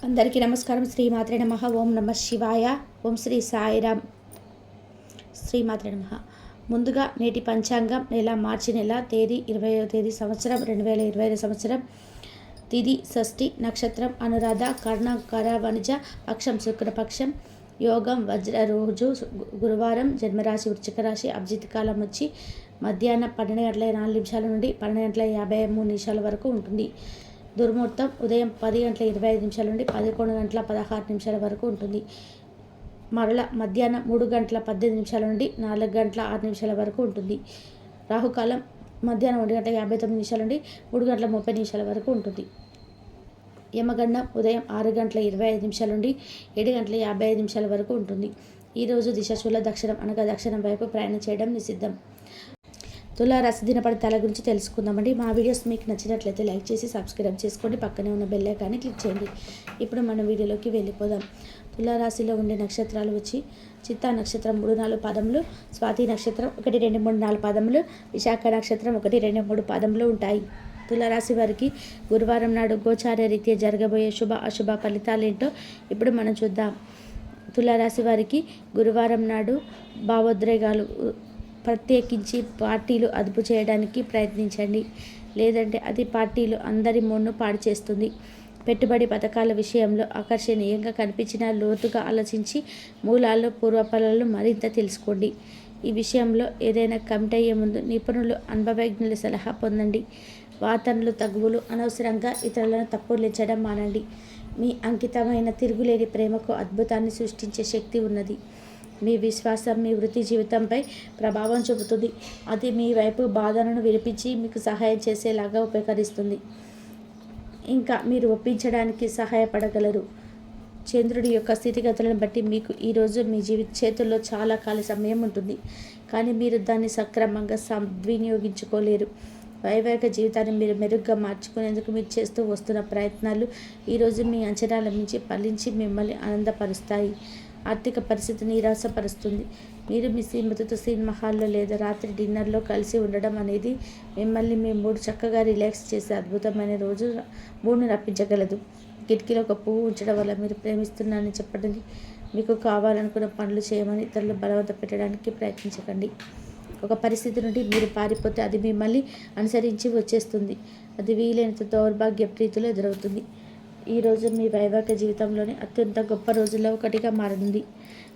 అందరికీ నమస్కారం. శ్రీమాత్రే నమః. ఓం నమ శివాయ. ఓం శ్రీ సాయిరామ్. శ్రీమాత్రే నమః. ముందుగా నేటి పంచాంగం నెల మార్చి నెల తేదీ 20వ తేదీ సంవత్సరం 2025 సంవత్సరం. తిథి షష్ఠి, నక్షత్రం అనురాధ, కర్ణ వణిజ, పక్షం శుక్రపక్షం, యోగం వజ్ర, రోజు గురువారం, జన్మరాశి వృశ్చిక రాశి, అభిజిత్ కాలం వచ్చి మధ్యాహ్నం 12:04 నుండి 12:53 వరకు ఉంటుంది. దుర్ముహూర్తం ఉదయం 10:25 నుండి 11:16 వరకు ఉంటుంది. మరల మధ్యాహ్నం 3:18 నుండి 4:06 వరకు ఉంటుంది. రాహుకాలం మధ్యాహ్నం 1:59 నుండి 3:30 వరకు ఉంటుంది. యమగండం ఉదయం 6:25 నుండి 7:55 వరకు ఉంటుంది. ఈరోజు దిశాశూల దక్షిణం అనగా దక్షిణం వైపు ప్రయాణం చేయడం నిషిద్ధం. తులారాశి దినఫలితాల గురించి తెలుసుకుందామండి. మా వీడియోస్ మీకు నచ్చినట్లయితే లైక్ చేసి సబ్స్క్రైబ్ చేసుకోండి. పక్కనే ఉన్న బెల్ ఐకాన్ని క్లిక్ చేయండి. ఇప్పుడు మన వీడియోలోకి వెళ్ళిపోదాం. తులారాశిలో ఉండే నక్షత్రాలు వచ్చి చిత్తా నక్షత్రం 3-4 పాదములు, స్వాతి నక్షత్రం 1-2-3-4 పాదములు, విశాఖ నక్షత్రం 1-2-3 పాదములు ఉంటాయి. తులారాశి వారికి గురువారం నాడు గోచార రీత్యా జరగబోయే శుభ అశుభ ఫలితాలేంటో ఇప్పుడు మనం చూద్దాం. తులారాశి వారికి గురువారం నాడు భావోద్రేకాలు, ప్రత్యేకించి పార్టీలు అదుపు చేయడానికి ప్రయత్నించండి. లేదంటే అది పార్టీలు అందరి మూడ్ను పాడు చేస్తుంది. పెట్టుబడి పథకాల విషయంలో ఆకర్షణీయంగా కనిపించిన లోతుగా ఆలోచించి మూలాలు పూర్వఫలాలు మరింత తెలుసుకోండి. ఈ విషయంలో ఏదైనా కమిట్ అయ్యే ముందు నిపుణులు అనుభవజ్ఞుల సలహా పొందండి. వాదనలు తగువులు అనవసరంగా ఇతరులను తప్పులేచడం మానండి. మీ అంకితమైన తిరుగులేని ప్రేమకు అద్భుతాన్ని సృష్టించే శక్తి ఉన్నది. మీ విశ్వాసం మీ వృత్తి జీవితంపై ప్రభావం చూపుతుంది. అది మీ వైపు బాధలను వినిపించి మీకు సహాయం చేసేలాగా ఉపకరిస్తుంది. ఇంకా మీరు ఒప్పించడానికి సహాయపడగలరు. చంద్రుడి యొక్క స్థితిగతులను బట్టి మీకు ఈరోజు మీ చేతుల్లో చాలా కాల సమయం ఉంటుంది, కానీ మీరు దాన్ని సక్రమంగా సద్వినియోగించుకోలేరు. వైవాహిక జీవితాన్ని మీరు మెరుగ్గా మార్చుకునేందుకు మీరు చేస్తూ వస్తున్న ప్రయత్నాలు ఈరోజు మీ అంచనాల మించి ఫలించి మిమ్మల్ని ఆనందపరుస్తాయి. ఆర్థిక పరిస్థితి నిరాశపరుస్తుంది. మీరు మీ శ్రీమతితో సినిమా హాల్లో లేదా రాత్రి డిన్నర్లో కలిసి ఉండడం అనేది మిమ్మల్ని మీ మూడు చక్కగా రిలాక్స్ చేసే అద్భుతమైన రోజు మూడును రప్పించగలదు. కిటికీలో ఒక పువ్వు ఉంచడం వల్ల మీరు ప్రేమిస్తున్నానని చెప్పడానికి, మీకు కావాలనుకున్న పనులు చేయమని ఇతరులు బలవంత పెట్టడానికి ప్రయత్నించకండి. ఒక పరిస్థితి నుండి మీరు పారిపోతే అది మిమ్మల్ని అనుసరించి వచ్చేస్తుంది. అది వీలైనంత దౌర్భాగ్య ప్రీతిలో ఎదురవుతుంది. ఈరోజు మీ వైవాహిక జీవితంలోని అత్యంత గొప్ప రోజుల్లో ఒకటిగా మారనుంది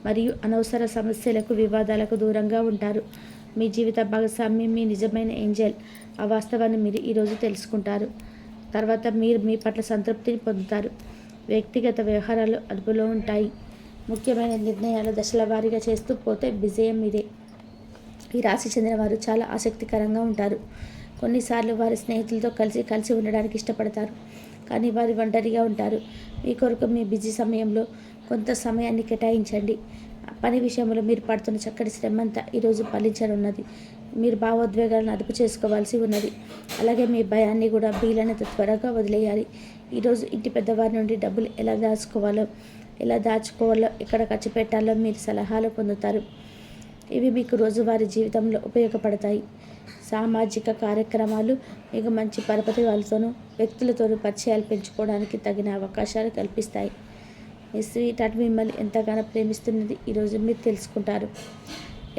మరియు అనవసర సమస్యలకు వివాదాలకు దూరంగా ఉంటారు. మీ జీవిత భాగస్వామి మీ నిజమైన ఏంజల్. ఆ వాస్తవాన్ని మీరు ఈరోజు తెలుసుకుంటారు. తర్వాత మీరు మీ పట్ల సంతృప్తిని పొందుతారు. వ్యక్తిగత వ్యవహారాలు అదుపులో ఉంటాయి. ముఖ్యమైన నిర్ణయాలు దశల వారీగా చేస్తూ పోతే విజయం మీదే. ఈ రాశి చెందిన వారు చాలా ఆసక్తికరంగా ఉంటారు. కొన్నిసార్లు వారి స్నేహితులతో కలిసి ఉండడానికి ఇష్టపడతారు, కానీ వారు ఒంటరిగా ఉంటారు. మీ కొరకు మీ బిజీ సమయంలో కొంత సమయాన్ని కేటాయించండి. పని విషయంలో మీరు పడుతున్న చక్కటి శ్రమంతా ఈరోజు ఫలించనున్నది. మీరు భావోద్వేగాలను అదుపు చేసుకోవాల్సి ఉన్నది. అలాగే మీ భయాన్ని కూడా వీలైనంత త్వరగా వదిలేయాలి. ఈరోజు ఇంటి పెద్దవారి నుండి డబ్బులు ఎలా దాచుకోవాలో ఎక్కడ ఖర్చు పెట్టాలో మీరు సలహాలు పొందుతారు. ఇవి మీకు రోజువారీ జీవితంలో ఉపయోగపడతాయి. సామాజిక కార్యక్రమాలు మీకు మంచి పరపతి వాళ్ళతోనూ వ్యక్తులతోనూ పరిచయాలు పెంచుకోవడానికి తగిన అవకాశాలు కల్పిస్తాయి. మీ స్వీట్ హార్ట్ మిమ్మల్ని ఎంతగానో ప్రేమిస్తున్నది ఈరోజు మీరు తెలుసుకుంటారు.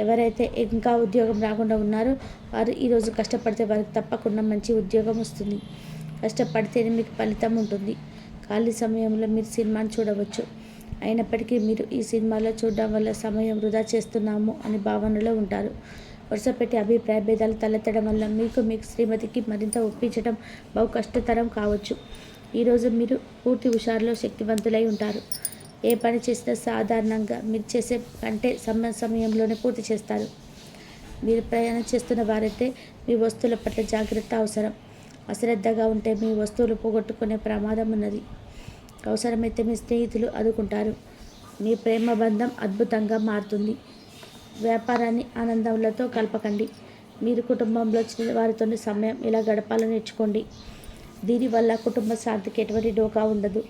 ఎవరైతే ఇంకా ఉద్యోగం రాకుండా ఉన్నారో వారు ఈరోజు కష్టపడితే వారికి తప్పకుండా మంచి ఉద్యోగం వస్తుంది. కష్టపడితేనే మీకు ఫలితం ఉంటుంది. ఖాళీ సమయంలో మీరు సినిమాని చూడవచ్చు. అయినప్పటికీ మీరు ఈ సినిమాలో చూడడం వల్ల సమయం వృధా చేస్తున్నాము అనే భావనలో ఉంటారు. వరుసపెట్టి అభిప్రాయ భేదాలు తలెత్తడం వల్ల మీకు శ్రీమతికి మరింత ఒప్పించడం బహు కష్టతరం కావచ్చు. ఈరోజు మీరు పూర్తి హుషారులో శక్తివంతులై ఉంటారు. ఏ పని చేసినా సాధారణంగా మీరు చేసే కంటే సమయంలోనే పూర్తి చేస్తారు. మీరు ప్రయాణం చేస్తున్న వారైతే మీ వస్తువుల పట్ల జాగ్రత్త అవసరం. అశ్రద్ధగా ఉంటే మీ వస్తువులు పోగొట్టుకునే ప్రమాదం ఉన్నది. అవసరమైతే మీ స్నేహితులు ఆదుకుంటారు. మీ ప్రేమ బంధం అద్భుతంగా మారుతుంది. వ్యాపారాన్ని ఆనందాలతో కలపకండి. మీరు కుటుంబంలో చిన్న వారితో సమయం ఇలా గడపాలని నేర్చుకోండి. దీనివల్ల కుటుంబ శాంతికి ఎటువంటి డోకా ఉండదు.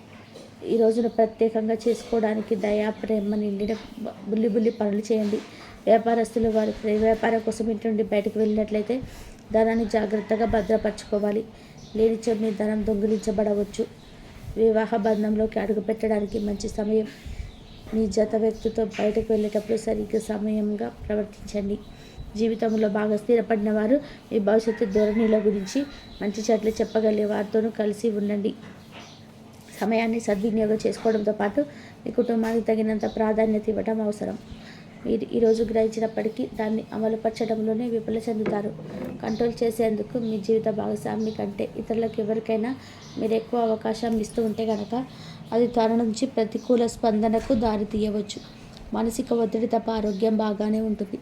ఈ రోజును ప్రత్యేకంగా చేసుకోవడానికి దయా ప్రేమ నిండిన బుల్లి పనులు చేయండి. వ్యాపారస్తులు వారి వ్యాపారం కోసం ఇంటి నుండి బయటకు వెళ్ళినట్లయితే ధనాన్ని జాగ్రత్తగా భద్రపరచుకోవాలి. లేనిచో మీ ధనం దొంగిలించబడవచ్చు. వివాహ బంధంలోకి అడుగుపెట్టడానికి మంచి సమయం. మీ జత వ్యక్తితో బయటకు వెళ్ళేటప్పుడు సరిగ్గా సమయంగా ప్రవర్తించండి. జీవితంలో బాగా స్థిరపడిన వారు మీ భవిష్యత్తు ధోరణిల గురించి మంచి చెడ్డలు చెప్పగలిగే వారితోనూ కలిసి ఉండండి. సమయాన్ని సద్వినియోగం చేసుకోవడంతో పాటు మీ కుటుంబానికి తగినంత ప్రాధాన్యత ఇవ్వడం అవసరం. మీరు ఈరోజు గ్రహించినప్పటికీ దాన్ని అమలుపరచడంలోనే విఫల చెందుతారు. కంట్రోల్ చేసేందుకు మీ జీవిత భాగస్వామి కంటే ఇతరులకు ఎవరికైనా మీరు ఎక్కువ అవకాశం ఇస్తూ ఉంటే కనుక అది త్వర నుంచి ప్రతికూల స్పందనకు దారితీయవచ్చు. మానసిక ఒత్తిడి తప్ప ఆరోగ్యం బాగానే ఉంటుంది.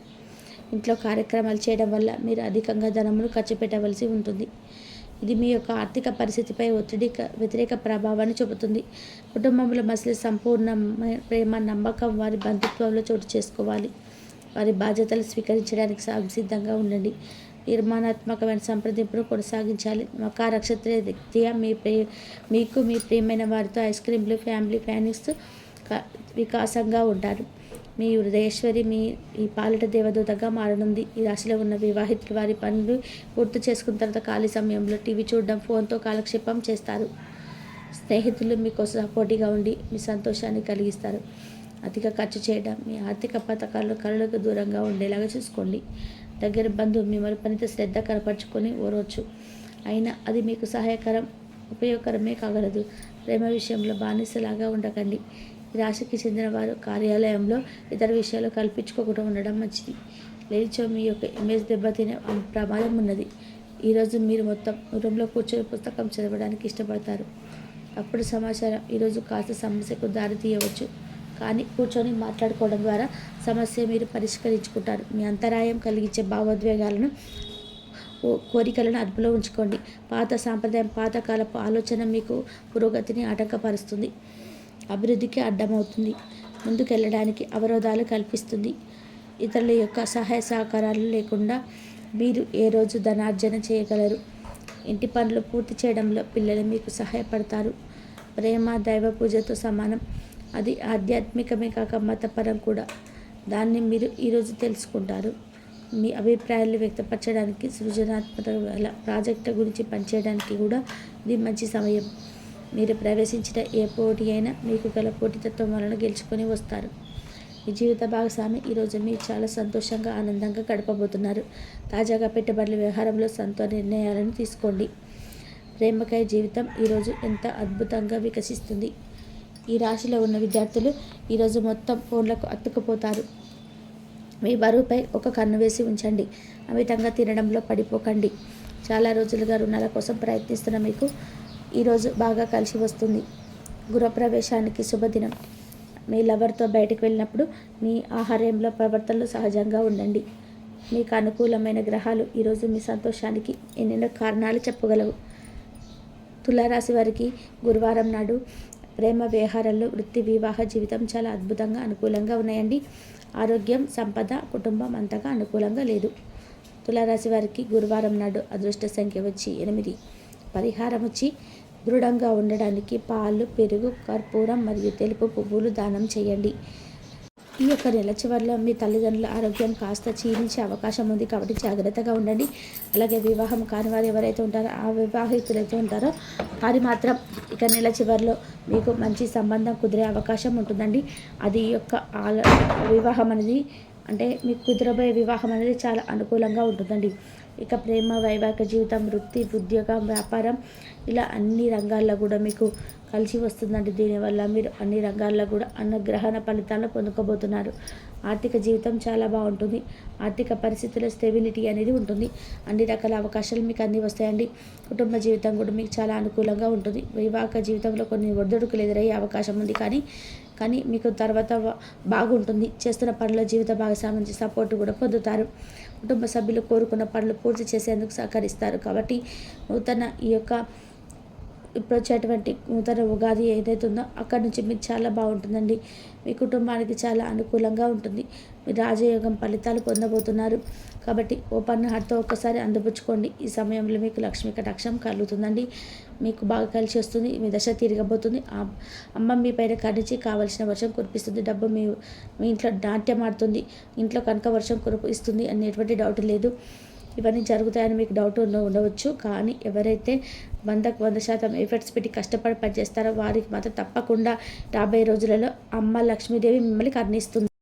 ఇంట్లో కార్యక్రమాలు చేయడం వల్ల మీరు అధికంగా ధనమును ఖర్చు పెట్టవలసి ఉంటుంది. ఇది మీ యొక్క ఆర్థిక పరిస్థితిపై వ్యతిరేక ప్రభావాన్ని చూపుతుంది. కుటుంబంలో మసలి సంపూర్ణ ప్రేమ, నమ్మకం వారి బంధుత్వంలో చోటు చేసుకోవాలి. వారి బాధ్యతలు స్వీకరించడానికి సిద్ధంగా ఉండండి. నిర్మాణాత్మకమైన సంప్రదింపును కొనసాగించాలి. మకా నక్షత్ర రీత్యా మీకు మీ ప్రియమైన వారితో ఐస్ క్రీమ్లు, ఫ్యామిలీ ప్లానింగ్స్ వికాసంగా ఉంటారు. మీ హృదయేశ్వరి ఈ పాలిట దేవదూతగా మారనుంది. ఈ రాశిలో ఉన్న వివాహితులు వారి పనులు పూర్తి చేసుకున్న తర్వాత ఖాళీ సమయంలో టీవీ చూడడం, ఫోన్తో కాలక్షేపం చేస్తారు. స్నేహితులు మీకోసం సపోర్టివ్గా ఉండి మీ సంతోషాన్ని కలిగిస్తారు. అధిక ఖర్చు చేయడం, మీ ఆర్థిక పథకాల్లో కళలకు దూరంగా ఉండేలాగా చూసుకోండి. దగ్గర బంధువు మిమ్మల్ని పనితో శ్రద్ధ కనపరుచుకొని ఓరవచ్చు. అయినా అది మీకు ఉపయోగకరమే కాగలదు. ప్రేమ విషయంలో బానిసలాగా ఉండకండి. ఈ రాశికి చెందిన వారు కార్యాలయంలో ఇతర విషయాలు కల్పించుకోకుండా ఉండడం మంచిది. లేనిచో మీ యొక్క ఇమేజ్ దెబ్బతినే ప్రమాదం ఉన్నది. ఈరోజు మీరు మొత్తం రూమ్లో కూర్చొని పుస్తకం చదవడానికి ఇష్టపడతారు. అప్పుడు సమాచారం ఈరోజు కాస్త సమస్యకు దారి తీయవచ్చు. కానీ కూర్చొని మాట్లాడుకోవడం ద్వారా సమస్య మీరు పరిష్కరించుకుంటారు. మీ అంతరాయం కలిగించే భావోద్వేగాలను, కోరికలను అదుపులో ఉంచుకోండి. పాత సాంప్రదాయం, పాతకాలపు ఆలోచన మీకు పురోగతిని ఆటంకపరుస్తుంది, అభివృద్ధికి అడ్డమవుతుంది, ముందుకెళ్ళడానికి అవరోధాలు కల్పిస్తుంది. ఇతరుల యొక్క సహాయ సహకారాలు లేకుండా మీరు ఏ రోజు ధనార్జన చేయగలరు. ఇంటి పనులు పూర్తి చేయడంలో పిల్లలు మీకు సహాయపడతారు. ప్రేమ దైవ పూజతో సమానం. అది ఆధ్యాత్మికమే కాక మతపరం కూడా. దాన్ని మీరు ఈరోజు తెలుసుకుంటారు. మీ అభిప్రాయాలు వ్యక్తపరచడానికి, సృజనాత్మక ప్రాజెక్టుల గురించి పనిచేయడానికి కూడా ఇది మంచి సమయం. మీరు ప్రవేశించిన ఏ పోటీ అయినా మీకు గల పోటీతత్వం వలన గెలుచుకొని వస్తారు. మీ జీవిత భాగస్వామి ఈరోజు మీరు చాలా సంతోషంగా, ఆనందంగా గడపబోతున్నారు. తాజాగా పెట్టుబడుల వ్యవహారంలో నిర్ణయాలను తీసుకోండి. ప్రేమకై జీవితం ఈరోజు ఎంత అద్భుతంగా వికసిస్తుంది. ఈ రాశిలో ఉన్న విద్యార్థులు ఈరోజు మొత్తం ఫోన్లకు అతుక్కుపోతారు. మీ బరువుపై ఒక కన్ను వేసి ఉంచండి. అమితంగా తినడంలో పడిపోకండి. చాలా రోజులుగా రుణాల కోసం ప్రయత్నిస్తున్న మీకు ఈరోజు బాగా కలిసి వస్తుంది. గృహప్రవేశానికి శుభదినం. మీ లవర్తో బయటకు వెళ్ళినప్పుడు మీ ఆహార్యంలో ప్రవర్తనలు సహజంగా ఉండండి. మీకు అనుకూలమైన గ్రహాలు ఈరోజు మీ సంతోషానికి ఎన్నెన్నో కారణాలు చెప్పగలవు. తులారాశి వారికి గురువారం నాడు ప్రేమ వ్యవహారాల్లో, వృత్తి, వివాహ జీవితం చాలా అద్భుతంగా అనుకూలంగా ఉన్నాయండి. ఆరోగ్యం, సంపద, కుటుంబం అంతగా అనుకూలంగా లేదు. తులారాశి వారికి గురువారం నాడు అదృష్ట సంఖ్య వచ్చి 8. పరిహారం వచ్చి దృఢంగా ఉండడానికి పాలు, పెరుగు, కర్పూరం మరియు తెలుపు పువ్వులు దానం చేయండి. ఈ యొక్క నెల చివరిలో మీ తల్లిదండ్రుల ఆరోగ్యం కాస్త క్షీణించే అవకాశం ఉంది కాబట్టి జాగ్రత్తగా ఉండండి. అలాగే వివాహం కాని వారు ఎవరైతే ఉంటారో, ఆ వివాహితులైతే ఉంటారో వారి మాత్రం ఇక నెల చివరిలో మీకు మంచి సంబంధం కుదిరే అవకాశం ఉంటుందండి. అది యొక్క వివాహం అనేది అంటే మీకు కుదిరబోయే వివాహం అనేది చాలా అనుకూలంగా ఉంటుందండి. ఇక ప్రేమ, వైవాహిక జీవితం, వృత్తి, ఉద్యోగం, వ్యాపారం ఇలా అన్ని రంగాల్లో కూడా మీకు కలిసి వస్తుందండి. దీనివల్ల మీరు అన్ని రంగాల్లో కూడా అన్నగ్రహణ ఫలితాలను పొందుకోబోతున్నారు. ఆర్థిక జీవితం చాలా బాగుంటుంది. ఆర్థిక పరిస్థితుల్లో స్టెబిలిటీ అనేది ఉంటుంది. అన్ని రకాల అవకాశాలు మీకు అన్నీ వస్తాయండి. కుటుంబ జీవితం కూడా మీకు చాలా అనుకూలంగా ఉంటుంది. వివాహిక జీవితంలో కొన్ని ఒడిదుడుకులు ఎదురయ్యే అవకాశం ఉంది, కానీ మీకు తర్వాత బాగుంటుంది. చేస్తున్న పనుల జీవిత భాగస్వామి నుంచి సపోర్ట్ కూడా పొందుతారు. కుటుంబ సభ్యులు కోరుకున్న పనులు పూర్తి చేసేందుకు సహకరిస్తారు. కాబట్టి ఇప్పుడు వచ్చేటువంటి నూతన ఉగాది ఏదైతే ఉందో అక్కడి నుంచి మీకు చాలా బాగుంటుందండి. మీ కుటుంబానికి చాలా అనుకూలంగా ఉంటుంది. మీరు రాజయోగం ఫలితాలు పొందబోతున్నారు. కాబట్టి ఓపెన్ హార్ట్తో ఒక్కసారి అందిపుచ్చుకోండి. ఈ సమయంలో మీకు లక్ష్మీ కటాక్షం కలుగుతుందండి. మీకు బాగా కలిసి వస్తుంది. మీ దశ తిరగబోతుంది. అమ్మ మీ పైన కరిచి కావలసిన వర్షం కురిపిస్తుంది. డబ్బు మీ ఇంట్లో నాట్యం ఆడుతుంది. ఇంట్లో కనుక వర్షం కురిపిస్తుంది అనేటువంటి డౌట్ లేదు. ఇవన్నీ జరుగుతాయని మీకు డౌట్ ఉండవచ్చు. కానీ ఎవరైతే 100% ఎఫర్ట్స్ పెట్టి కష్టపడి పనిచేస్తారో వారికి మాత్రం తప్పకుండా రాబోయే రోజులలో అమ్మ లక్ష్మీదేవి మిమ్మల్ని కరుణిస్తుంది.